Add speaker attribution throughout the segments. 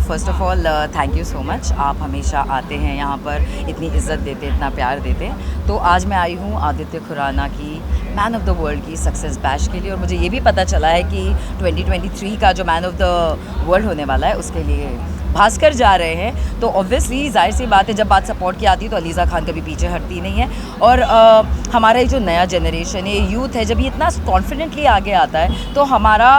Speaker 1: First of all thank you so much. आप हमेशा आते हैं यहाँ पर, इतनी इज़्ज़त देते, इतना प्यार देते। तो आज मैं आई हूँ आदित्य खुराना की मैन ऑफ़ द वर्ल्ड की सक्सेस बैश के लिए, और मुझे ये भी पता चला है कि 2023 का जो मैन ऑफ़ द वर्ल्ड होने वाला है उसके लिए भास्कर जा रहे हैं। तो ऑब्वियसली जाहिर सी बात है, जब बात सपोर्ट की आती है तो अलीज़ा खान कभी पीछे हटती नहीं है। और हमारा ये जो नया जनरेशन है, यूथ है, जब ये इतना कॉन्फिडेंटली आगे आता है तो हमारा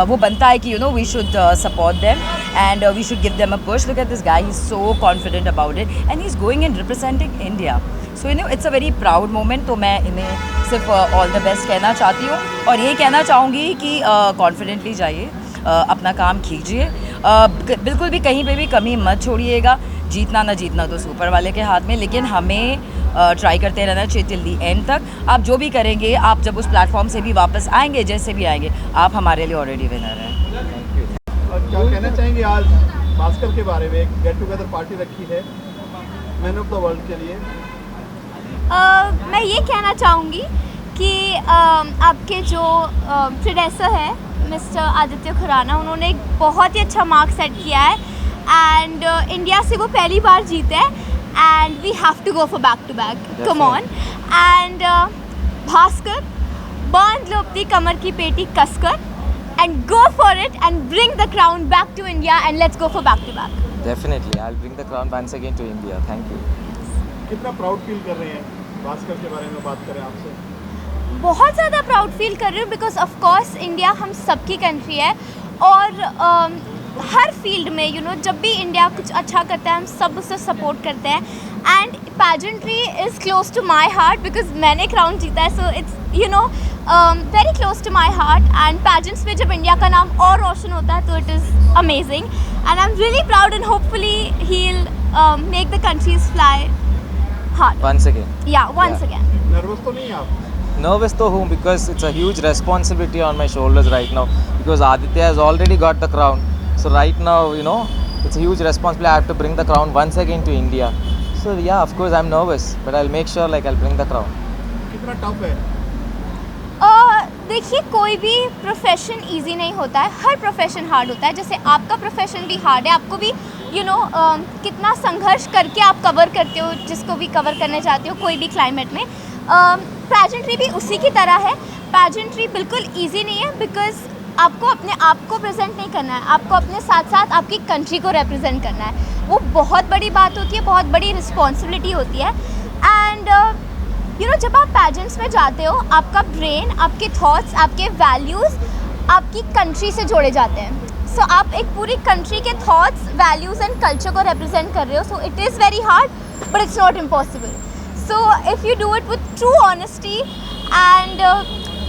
Speaker 1: वो बनता है कि we should support them and we should give them a push. Look at this guy, he is so confident about it and he is going and representing India. So it's a very proud moment. तो मैं इन्हें सिर्फ all the best कहना चाहती हूँ, और ये कहना चाहूँगी कि कॉन्फिडेंटली जाइए, अपना काम कीजिए, बिल्कुल भी कहीं पे भी कमी मत छोड़िएगा। जीतना ना जीतना तो ऊपर वाले के हाथ में, लेकिन हमें ट्राई करते रहना चाहिए टिल दी एंड तक। आप जो भी करेंगे, आप जब उस प्लेटफॉर्म से भी वापस आएंगे, जैसे भी आएंगे, आप हमारे लिए ऑलरेडी विनर हैं।
Speaker 2: क्या कहना चाहेंगे आज भास्कर के बारे में? एक गेट टुगेदर पार्टी रखी है मैन ऑफ द वर्ल्ड के लिए।
Speaker 3: मैं ये कहना चाहूँगी कि आपके जो प्रेडेसर है मिस्टर आदित्य खुराना, उन्होंने एक बहुत ही अच्छा मार्क सेट किया है एंड इंडिया से वो पहली बार जीते हैं and we have to go for back to back, come on. And Bhaskar, बांध लो अपनी कमर की पेटी कसकर and go for it and bring the crown back to India and let's go for back to back.
Speaker 4: Definitely, I'll bring the crown once again to India. Thank you.
Speaker 2: कितना proud feel कर रहे हैं भास्कर के बारे में बात करें आपसे?
Speaker 3: बहुत ज़्यादा प्राउड फील कर रही हूँ बिकॉज ऑफ कोर्स इंडिया हम सबकी कंट्री है, और हर फील्ड में जब भी इंडिया कुछ अच्छा करता है हम सब उसे सपोर्ट करते हैं। And pageantry is close to my heart because मैंने क्राउन जीता है, so it's very close to my heart. And pageants में जब इंडिया का नाम और रोशन होता है तो it is amazing and I am really proud and hopefully he will make the countries fly hard
Speaker 4: Once again.
Speaker 3: once again.
Speaker 2: Nervous तो नहीं आप?
Speaker 4: Nervous to whom? Because it's a huge responsibility on my shoulders right now. Because Aditya has already got the crown. So right now, it's a huge responsibility. I have to bring the crown once again to India. So yeah, of course I'm nervous, but I'll make sure I'll bring the crown.
Speaker 2: कितना tough है?
Speaker 3: देखिए, कोई भी profession easy नहीं होता है, हर profession hard होता है। जैसे आपका प्रोफेशन भी हार्ड है, आपको भी कितना संघर्ष करके आप कवर करते हो जिसको भी कवर करने चाहते हो कोई भी क्लाइमेट में। पैजेंट्री भी उसी की तरह है। पैजेंट्री बिल्कुल इजी नहीं है बिकॉज आपको अपने आप को प्रेजेंट नहीं करना है, आपको अपने साथ साथ आपकी कंट्री को रिप्रेजेंट करना है। वो बहुत बड़ी बात होती है, बहुत बड़ी रिस्पॉन्सिबिलिटी होती है। एंड जब आप पैजेंट्स में जाते हो, आपका ब्रेन, आपके थॉट्स, आपके वैल्यूज़ आपकी कंट्री से जोड़े जाते हैं। सो आप एक पूरी कंट्री के थॉट्स, वैल्यूज़ एंड कल्चर को रिप्रेजेंट कर रहे हो। So it is very hard but it's not impossible. So if you do it with true honesty and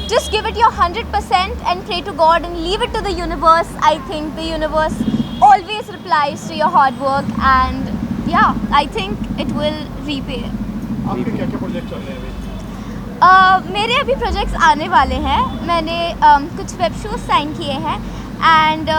Speaker 3: just give it your 100% and pray to God and leave it to the universe, I think the universe always replies to your hard work and I think it will repay.
Speaker 2: आपके क्या क्या project चल रहे हैं अभी?
Speaker 3: मेरे अभी projects आने वाले हैं। मैंने कुछ वेब शोज साइन किए हैं एंड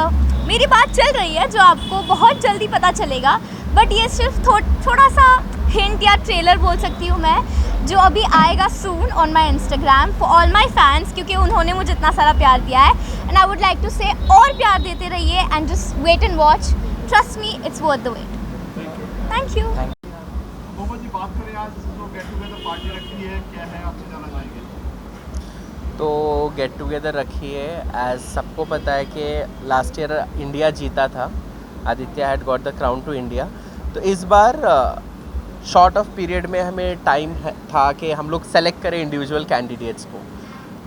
Speaker 3: मेरी बात चल रही है जो आपको बहुत जल्दी पता चलेगा। बट ये सिर्फ थोड़ा सा हिंट या ट्रेलर बोल सकती हूँ मैं, जो अभी आएगा soon on my Instagram for all my fans, क्योंकि उन्होंने मुझे इतना सारा प्यार दिया है and I would like to say और प्यार देते रहिए and just wait and watch. Trust me, it's worth the wait. Thank you.
Speaker 2: Mohammed ji, बात करें आज जो गेट टुगेदर पार्टी रखी है, क्या है आपसे जानना चाहेंगे?
Speaker 5: तो गेट टुगेदर रखी है, एज सबको पता है कि लास्ट ईयर इंडिया जीता था, Aditya had got the crown to India. तो इस बार शॉर्ट ऑफ पीरियड में हमें टाइम था कि हम लोग सेलेक्ट करें इंडिविजुअल कैंडिडेट्स को।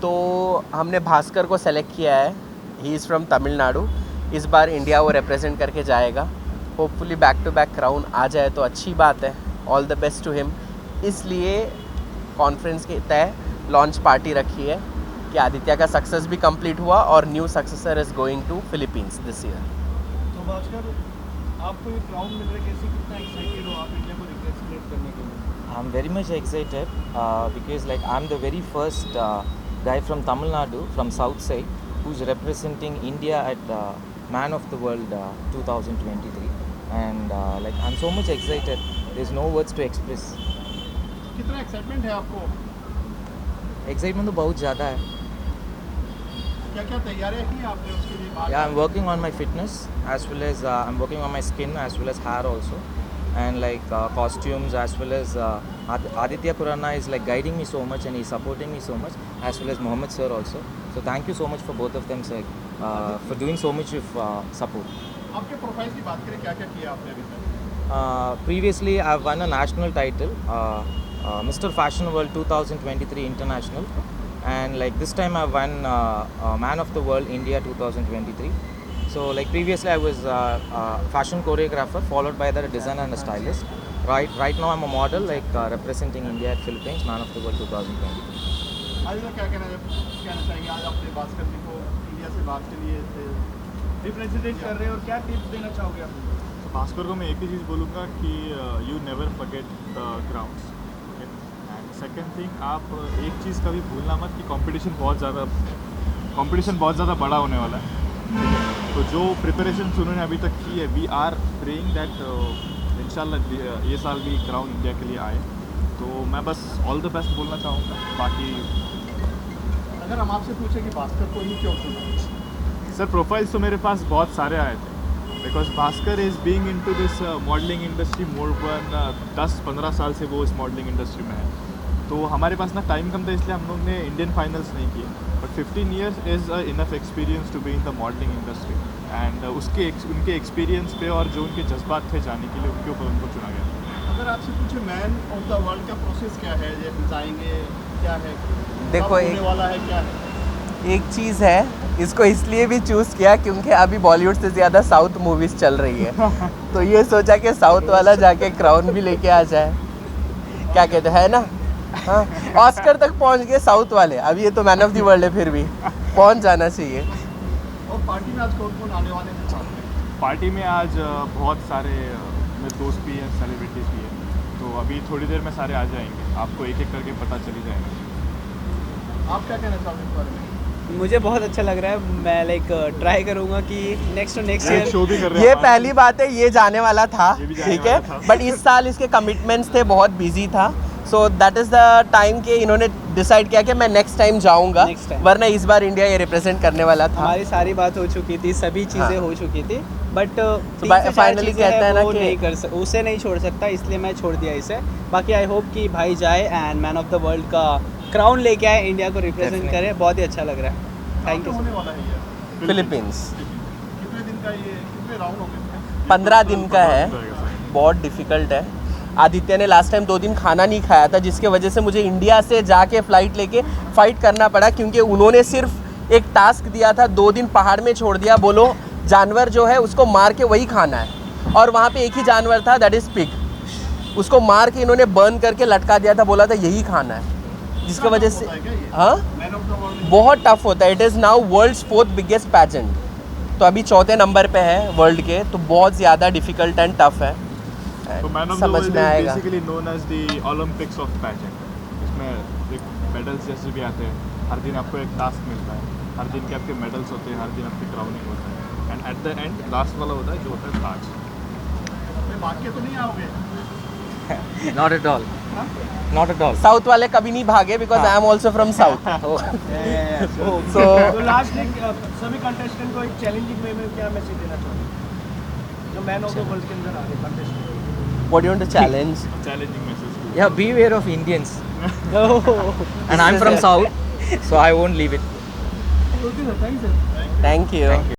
Speaker 5: तो हमने भास्कर को सेलेक्ट किया है, ही इज़ फ्रॉम तमिलनाडु। इस बार इंडिया वो रिप्रेजेंट करके जाएगा। Hopefully back to back crown आ जाए तो अच्छी बात है। All the best to him. इसलिए कॉन्फ्रेंस के तय लॉन्च पार्टी रखी है कि आदित्य का सक्सेस भी कंप्लीट हुआ और new successor is going to Philippines this year.
Speaker 2: तो भास्कर, आपको ये क्राउन मिल रहा है, कैसे कितना एक्साइटेड हो आप इंडिया को रिप्रेजेंट करने के लिए?
Speaker 4: I'm very much excited because I'm the very first guy from Tamil Nadu, from South Side, who's representing India at Man of the World 2023, and I'm so much excited. There's no words to express.
Speaker 2: कितना excitement है आपको?
Speaker 4: Excitement तो बहुत ज़्यादा है।
Speaker 2: क्या क्या तैयारियां की आपने उसके लिए बाहर?
Speaker 4: Yeah, I'm working on my fitness as well as I'm working on my skin as well as hair also, and like costumes as well as Aditya Khurana is like guiding me so much and he's supporting me so much, as well as Mohammed sir also. So thank you so much for both of them, sir, for doing so much of support.
Speaker 2: आपके profile की बात करें, क्या क्या किया आपने अभी तक?
Speaker 4: Previously, I've won a national title, Mr. Fashion World 2023 International, and like this time I've won Man of the World India 2023. So like previously I was fashion choreographer followed by the designer and a stylist. Right now I'm a model like representing India at Philippines Man of the World 2023.
Speaker 2: आज का क्या कहना चाहेंगे? आज आपने भास्कर जी को India से बाहर के लिए
Speaker 6: रिप्रेजेंटेट कर रहे हैं और क्या टिप्स देना चाहोगे आप?
Speaker 7: भास्कर को मैं एक ही चीज़ बोलूँगा कि you never forget the grounds, okay. And second thing, आप एक चीज़ कभी भूलना मत कि कंपटीशन बहुत ज़्यादा बड़ा होने वाला है, ठीक है। तो जो प्रिपरेशन उन्होंने अभी तक की है, वी आर प्रेइंग दैट इंशाल्लाह ये साल भी क्राउन इंडिया के लिए आए। तो मैं बस ऑल द बेस्ट बोलना चाहूँगा। बाकी
Speaker 2: अगर हम आपसे पूछें कि भास्कर को ही क्यों चुना?
Speaker 7: सर, प्रोफाइल्स तो मेरे पास बहुत सारे आए थे, because Bhaskar is being into this modelling industry more than 10-15 साल से वो इस मॉडलिंग इंडस्ट्री में है। तो हमारे पास ना टाइम कम था, इसलिए हम लोग ने इंडियन फाइनल्स नहीं किए, but 15 years is enough experience to be in the modelling industry. And उनके एक्सपीरियंस पे और जो उनके जज्बात थे जाने के लिए, उनके ऊपर उनको चुना गया।
Speaker 2: अगर आपसे पूछे मैन ऑफ द वर्ल्ड का प्रोसेस क्या है, ये जाएंगे क्या है,
Speaker 5: देखो,
Speaker 2: कब होने
Speaker 5: एक-
Speaker 2: वाला है, क्या है?
Speaker 5: एक चीज़ है, इसको इसलिए भी चूज़ किया क्योंकि अभी बॉलीवुड से ज़्यादा साउथ मूवीज़ चल रही है। तो ये सोचा कि साउथ वाला जाके क्राउन भी लेके आ जाए, क्या कहते हैं ना। हाँ, ऑस्कर तक पहुंच गए साउथ वाले, अब ये तो मैन ऑफ द वर्ल्ड है, फिर भी पहुंच जाना चाहिए।
Speaker 2: और पार्टी में आज कौन कौन आने वाले हैं साथ में?
Speaker 7: पार्टी में आज बहुत सारे मेरे दोस्त भी हैं, सेलिब्रिटीज़ भी हैं, तो अभी थोड़ी देर में सारे आ जाएंगे, आपको एक एक करके पता चली जाएगा।
Speaker 2: आप क्या कहना चाहोगे इस बारे में?
Speaker 6: मुझे बहुत अच्छा लग रहा है। मैं लाइक ट्राई करूँगा कि नेक्स्ट ईयर
Speaker 7: शो भी कर रहे हैं
Speaker 5: ये
Speaker 7: आज।
Speaker 5: पहली बात है, ये जाने वाला था,
Speaker 7: ये भी जाने
Speaker 5: ठीक है,
Speaker 7: वाला था।
Speaker 5: बट इस साल इसके कमिटमेंट्स थे, बहुत बिजी था। So that is the time कि इन्होंने डिसाइड किया कि मैं नेक्स्ट टाइम जाऊंगा,
Speaker 6: Next time।
Speaker 5: वरना इस बार इंडिया ये रिप्रेजेंट करने वाला था।
Speaker 6: हमारी सारी बात हो चुकी थी, सभी चीज़ें
Speaker 5: हाँ।
Speaker 6: हो चुकी थी, बट
Speaker 5: finally कहता है ना कि-
Speaker 6: नहीं कर उसे नहीं छोड़ सकता, इसलिए मैं छोड़ दिया इसे। बाकी आई होप कि भाई जाए and man of the world का क्राउन लेके आए, इंडिया को रिप्रेजेंट
Speaker 5: Definitely।
Speaker 6: करे, बहुत ही अच्छा लग रहा है। Thank you.
Speaker 2: होने वाला है ये?
Speaker 5: फिलीपींस
Speaker 2: कितने दिन का ये, कितने राउंड हो गए?
Speaker 5: 15 दिन का है,
Speaker 7: रहेगा सर।
Speaker 5: बहुत डिफिकल्ट है। आदित्य ने लास्ट टाइम 2 दिन खाना नहीं खाया था, जिसके वजह से मुझे इंडिया से जाके फ़्लाइट लेके फ़ाइट करना पड़ा, क्योंकि उन्होंने सिर्फ एक टास्क दिया था, 2 दिन पहाड़ में छोड़ दिया, बोलो जानवर जो है उसको मार के वही खाना है, और वहाँ पे एक ही जानवर था, दैट इज़ पिग। उसको मार के इन्होंने बर्न करके लटका दिया था, बोला था यही खाना है, जिसकी वजह से हाँ
Speaker 2: मैन ऑफ द वर्ल्ड
Speaker 5: बहुत टफ होता है। It is now world's 4th biggest pageant, तो अभी 4थे नंबर पे है वर्ल्ड के, तो बहुत ज़्यादा डिफिकल्ट एंड टफ है।
Speaker 7: तो मैन ऑफ द
Speaker 5: समझ
Speaker 7: वर्ल्ड
Speaker 5: में
Speaker 7: इज
Speaker 5: आएगा।
Speaker 7: Basically known as the Olympics of pageant. इसमें एक मेडल्स जैसे भी आते हैं, हर दिन आपको एक टास्क मिलता है, हर दिन के आपके मेडल्स होते हैं, हर दिन आपकी क्राउनिंग होता है, and at the end last वाला होता है जो होता है ताज।
Speaker 2: में भाग के तो नहीं आओगे?
Speaker 4: Not at all. Not at all.
Speaker 5: South वाले कभी नहीं भागे, because I am also from south.
Speaker 6: तो लास्ट सभी कंटेस्टेंट को एक चैलेंजिंग वे में क्या मैसेज देना चाहोगे जो मैन ऑफ द वर्ल्ड के अंदर आ रहे contestant?
Speaker 5: What do you want to challenge?
Speaker 7: Challenging message.
Speaker 4: Yeah, beware of Indians. And I'm from South, so I won't leave it.
Speaker 6: Okay sir, thank you sir.
Speaker 5: Thank you.
Speaker 4: Thank you.